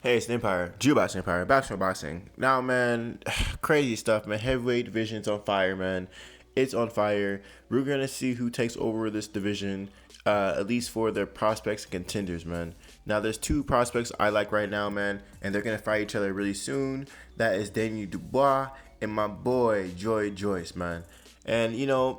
Hey, it's the Empire. Dubois Empire. Back to boxing. Now, man, crazy stuff, man. Heavyweight division's on fire, man. It's on fire. We're going to see who takes over this division, at least for the prospects and contenders, man. Now, there's two prospects I like right now, man, and they're going to fight each other really soon. That is Daniel Dubois and my boy, Jeo Joyce, man. And, Jeo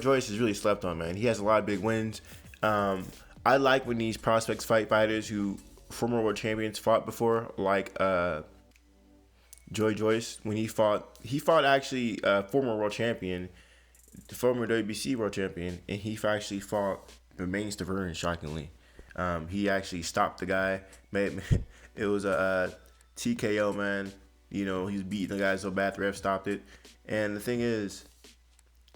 Joyce is really slept on, man. He has a lot of big wins. I like when these prospects fight fighters who former world champions fought before, like Jeo Joyce. When he fought actually former world champion, the former WBC world champion, and he actually fought Bermane Stavern, shockingly. He actually stopped the guy. It was a TKO, man. He was beating the guy so bad the ref stopped it. And the thing is,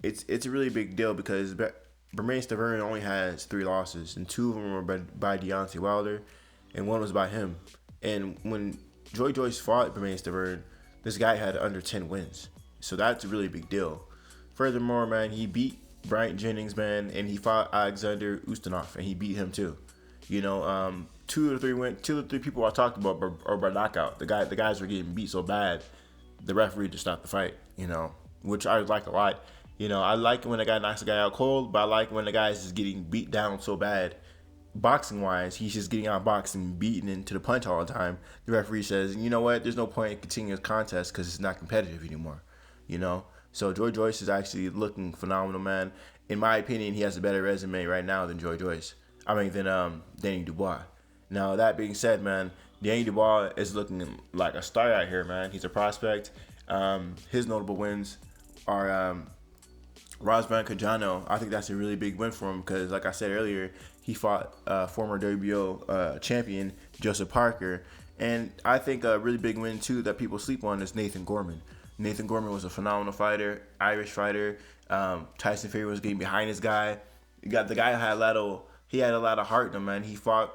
it's a really big deal because Bermane Stavern only has 3 losses, and 2 of them were by Deontay Wilder, and 1 was by him. And when Jeo Joyce fought Bermane Stavern, this guy had under 10 wins. So that's a really big deal. Furthermore, man, he beat Bryant Jennings, man, and he fought Alexander Ustinov, and he beat him too. 2 or 3 people I talked about are by knockout. The guys were getting beat so bad, the referee just stopped the fight. Which I like a lot. I like when a guy knocks a guy out cold, but I like when the guy is just getting beat down so bad. Boxing wise, he's just getting outboxed and beaten into the punch all the time. The referee says, you know what, there's no point in continuing this contest because it's not competitive anymore. So Jeo Joyce is actually looking phenomenal, man. In my opinion, he has a better resume right now than Jeo Joyce. Than Danny Dubois. Now, that being said, man, Danny Dubois is looking like a star out here, man. He's a prospect. His notable wins are Rosban Cajano. I think that's a really big win for him because, like I said earlier, he fought former WBO champion Joseph Parker. And I think a really big win, too, that people sleep on is Nathan Gorman. Nathan Gorman was a phenomenal fighter, Irish fighter. Tyson Fury was getting behind this guy. The guy had a lot of heart in him, man. He fought,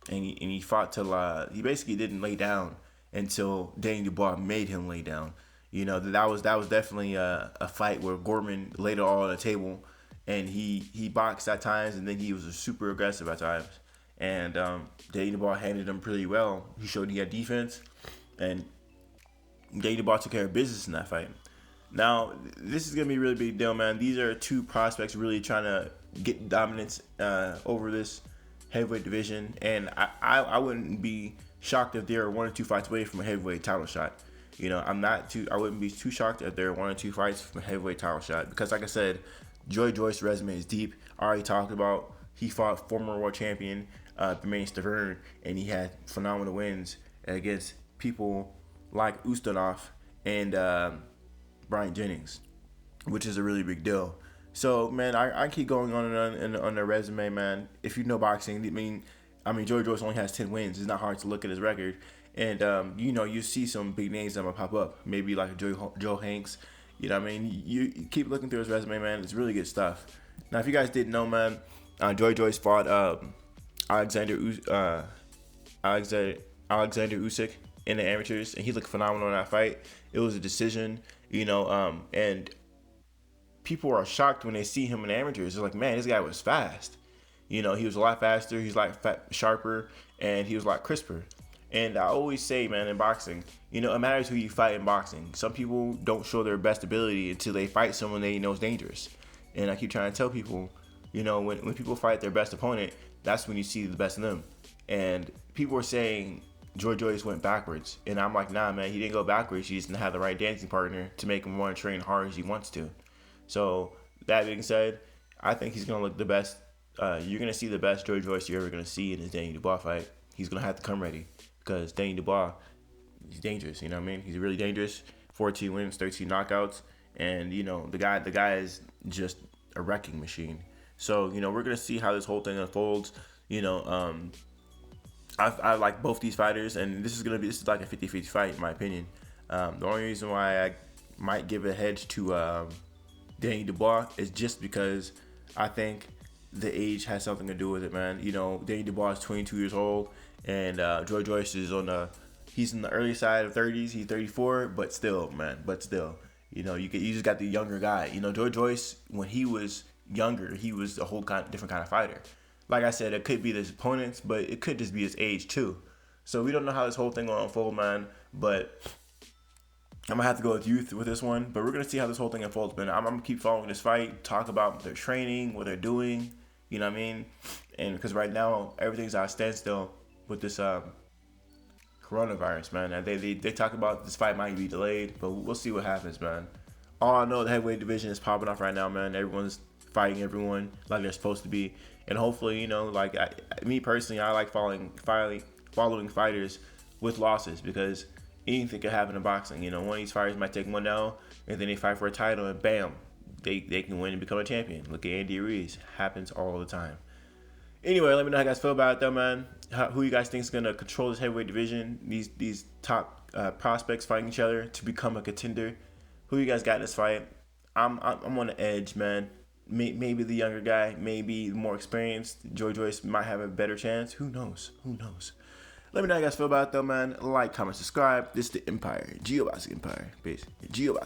and he fought till he basically didn't lay down until Danny Dubois made him lay down. That was definitely a fight where Gorman laid it all on the table, and he boxed at times, and then he was super aggressive at times. And Danny Dubois handled him pretty well. He showed he had defense, and Danny Dubois took care of business in that fight. Now, this is going to be a really big deal, man. These are 2 prospects really trying to get dominance over this heavyweight division, and I wouldn't be shocked if they were 1 or 2 fights away from a heavyweight title shot. I wouldn't be too shocked if there were 1 or 2 fights from a heavyweight title shot because, like I said, Jeo Joyce's resume is deep. I already talked about he fought former world champion Bermane Stavern, and he had phenomenal wins against people like Ustinov and Bryant Jennings, which is a really big deal. So, man, I keep going on their resume, man. If you know boxing, Jeo Joyce only has 10 wins. It's not hard to look at his record. And, you see some big names that might pop up. Maybe like Joe Hanks. You keep looking through his resume, man. It's really good stuff. Now, if you guys didn't know, man, Jeo Joyce fought Alexander Usyk in the amateurs, and he looked phenomenal in that fight. It was a decision, and people are shocked when they see him in the amateurs. They're like, man, this guy was fast. He was a lot faster. He's like sharper, and he was a lot crisper. And I always say, man, in boxing, it matters who you fight in boxing. Some people don't show their best ability until they fight someone they know is dangerous. And I keep trying to tell people, when people fight their best opponent, that's when you see the best in them. And people are saying Jeo Joyce went backwards. And I'm like, nah, man, he didn't go backwards. He just didn't have the right dancing partner to make him want to train hard as he wants to. So, that being said, I think he's going to look the best. You're going to see the best Jeo Joyce you're ever going to see in his Danny Dubois fight. He's going to have to come ready. Because Danny Dubois, he's dangerous, He's really dangerous. 14 wins, 13 knockouts, and the guy is just a wrecking machine. So we're gonna see how this whole thing unfolds. I like both these fighters, and this is like a 50-50 fight in my opinion. The only reason why I might give a hedge to Danny Dubois is just because I think the age has something to do with it, man. Danny Dubois is 22 years old. And Jeo Joyce is he's in the early side of 30s. He's 34, but still, man. You just got the younger guy. Jeo Joyce, when he was younger, he was a whole different kind of fighter. Like I said, it could be his opponents, but it could just be his age too. So we don't know how this whole thing gonna unfold, man. But I'm gonna have to go with youth with this one. But we're gonna see how this whole thing unfolds, man. I'm gonna keep following this fight, talk about their training, what they're doing. You know what I mean? And because right now everything's at a standstill with this coronavirus, man. And they talk about this fight might be delayed, but we'll see what happens, man. All I know, the heavyweight division is popping off right now, man. Everyone's fighting everyone like they're supposed to be, and hopefully, like me personally, I like following fighters with losses because anything could happen in boxing. One of these fighters might take 1-0, and then they fight for a title, and bam, they can win and become a champion. Look at Andy Ruiz, happens all the time. Anyway, let me know how you guys feel about it, though, man. Who you guys think is gonna control this heavyweight division? These top prospects fighting each other to become a contender. Who you guys got in this fight? I'm on the edge, man. Maybe the younger guy, maybe the more experienced Jeo Joyce might have a better chance. Who knows? Let me know how you guys feel about it, though, man. Like, comment, subscribe. This is the Empire. Geo Empire. Peace. Geo